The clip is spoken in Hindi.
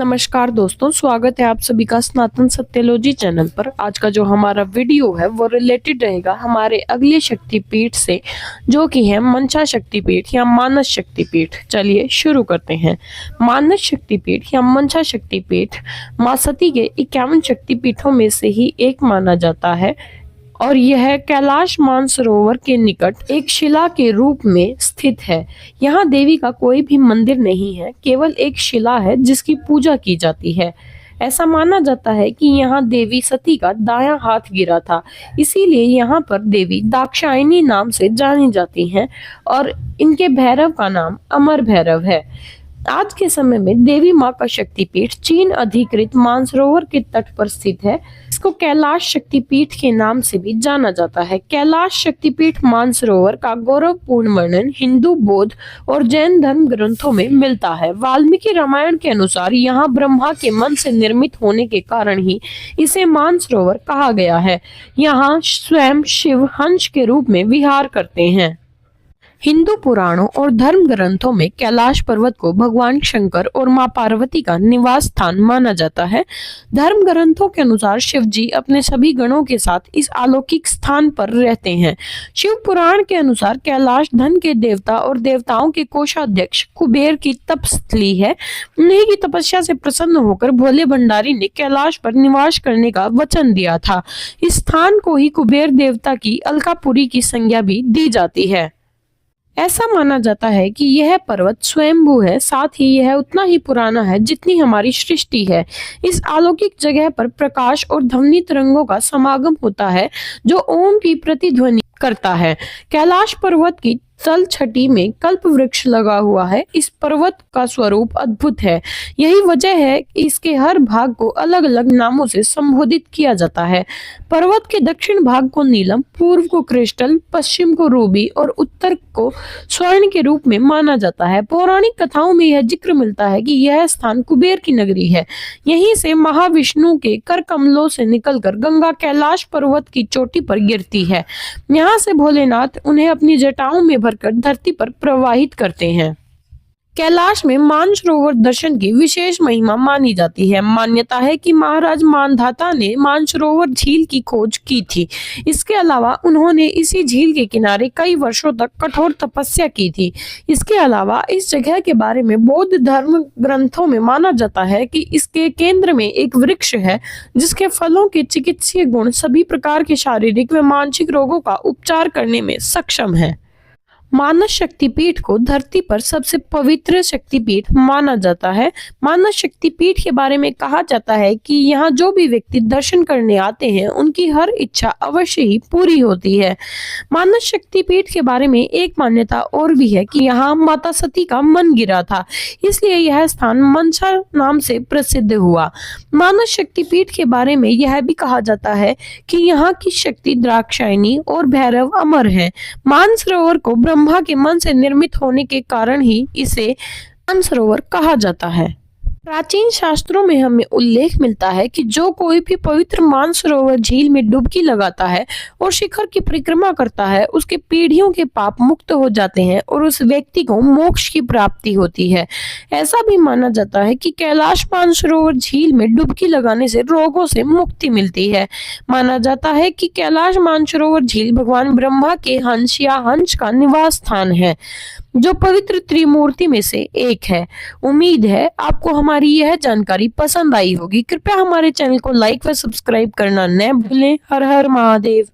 नमस्कार दोस्तों, स्वागत है आप सभी का सनातन सत्यलॉजी चैनल पर। आज का जो हमारा वीडियो है वो रिलेटेड रहेगा हमारे अगले शक्तिपीठ से, जो कि है मनसा शक्तिपीठ या मानस शक्तिपीठ। चलिए शुरू करते हैं। मानस शक्तिपीठ या मनसा शक्तिपीठ मां सती के 51 शक्तिपीठों में से ही एक माना जाता है और यह कैलाश मानसरोवर के निकट एक शिला के रूप में स्थित है। यहाँ देवी का कोई भी मंदिर नहीं है, केवल एक शिला है जिसकी पूजा की जाती है। ऐसा माना जाता है कि यहाँ देवी सती का दायां हाथ गिरा था, इसीलिए यहाँ पर देवी दाक्षायणी नाम से जानी जाती हैं और इनके भैरव का नाम अमर भैरव है। आज के समय में देवी माँ का शक्तिपीठ चीन अधिकृत मानसरोवर के तट पर स्थित है। इसको कैलाश शक्तिपीठ के नाम से भी जाना जाता है। कैलाश शक्तिपीठ मानसरोवर का गौरवपूर्ण वर्णन हिंदू, बौद्ध और जैन धर्म ग्रंथों में मिलता है। वाल्मीकि रामायण के अनुसार यहाँ ब्रह्मा के मन से निर्मित होने के कारण ही इसे मानसरोवर कहा गया है। यहाँ स्वयं शिव हंस के रूप में विहार करते हैं। हिंदू पुराणों और धर्म ग्रंथों में कैलाश पर्वत को भगवान शंकर और मां पार्वती का निवास स्थान माना जाता है। धर्म ग्रंथों के अनुसार शिव जी अपने सभी गणों के साथ इस अलौकिक स्थान पर रहते हैं। शिव पुराण के अनुसार कैलाश धन के देवता और देवताओं के कोषाध्यक्ष कुबेर की तपस्थली है। उन्हीं की तपस्या से प्रसन्न होकर भोले भंडारी ने कैलाश पर निवास करने का वचन दिया था। इस स्थान को ही कुबेर देवता की अलकापुरी की संज्ञा भी दी जाती है। ऐसा माना जाता है कि यह पर्वत स्वयंभू है, साथ ही यह उतना ही पुराना है जितनी हमारी सृष्टि है। इस अलौकिक जगह पर प्रकाश और ध्वनि तरंगों का समागम होता है जो ओम की प्रतिध्वनि करता है। कैलाश पर्वत की तल छटी में कल्प वृक्ष लगा हुआ है। इस पर्वत का स्वरूप अद्भुत है। यही वजह है कि इसके हर भाग को अलग अलग नामों से संबोधित किया जाता है। पर्वत के दक्षिण भाग को नीलम, पूर्व को क्रिस्टल, पश्चिम को रूबी और उत्तर को स्वर्ण के रूप में माना जाता है। पौराणिक कथाओं में यह जिक्र मिलता है कि यह स्थान कुबेर की नगरी है। यहीं से महाविष्णु के कर कमलों से निकलकर गंगा कैलाश पर्वत की चोटी पर गिरती है। यहाँ से भोलेनाथ उन्हें अपनी जटाओं में भरकर धरती पर प्रवाहित करते हैं। कैलाश में मानसरोवर दर्शन की विशेष महिमा मानी जाती है। मान्यता है कि महाराज मानधाता ने मानसरोवर झील की खोज की थी। इसके अलावा उन्होंने इसी झील के किनारे कई वर्षों तक कठोर तपस्या की थी। इसके अलावा इस जगह के बारे में बौद्ध धर्म ग्रंथों में माना जाता है कि इसके केंद्र में एक वृक्ष है जिसके फलों के चिकित्सीय गुण सभी प्रकार के शारीरिक व मानसिक रोगों का उपचार करने में सक्षम है। मानस शक्तिपीठ को धरती पर सबसे पवित्र शक्तिपीठ माना जाता है। मानस शक्तिपीठ के बारे में कहा जाता है कि यहाँ जो भी व्यक्ति दर्शन करने आते हैं उनकी हर इच्छा अवश्य ही पूरी होती है। मानस शक्तिपीठ के बारे में एक मान्यता और भी है कि यहाँ माता सती का मन गिरा था, इसलिए यह स्थान मनसा नाम से प्रसिद्ध हुआ। मानस शक्तिपीठ के बारे में यह भी कहा जाता है कि यहाँ की शक्ति दाक्षायणी और भैरव अमर है। मानसरोवर को ब्रह्मा के मन से निर्मित होने के कारण ही इसे मानसरोवर कहा जाता है। प्राचीन शास्त्रों में हमें उल्लेख मिलता है कि जो कोई भी पवित्र मानसरोवर झील में डुबकी लगाता है और शिखर की परिक्रमा करता है, उसके पीढ़ियों के पाप मुक्त हो जाते हैं और उस व्यक्ति को मोक्ष की प्राप्ति होती है। ऐसा भी माना जाता है कि कैलाश मानसरोवर झील में डुबकी लगाने से रोगों से मुक्ति मिलती है। माना जाता है कि कैलाश मानसरोवर झील भगवान ब्रह्मा के हंस या हंस का निवास स्थान है, जो पवित्र त्रिमूर्ति में से एक है। उम्मीद है आपको हमारी यह जानकारी पसंद आई होगी। कृपया हमारे चैनल को लाइक व सब्सक्राइब करना न भूलें। हर हर महादेव।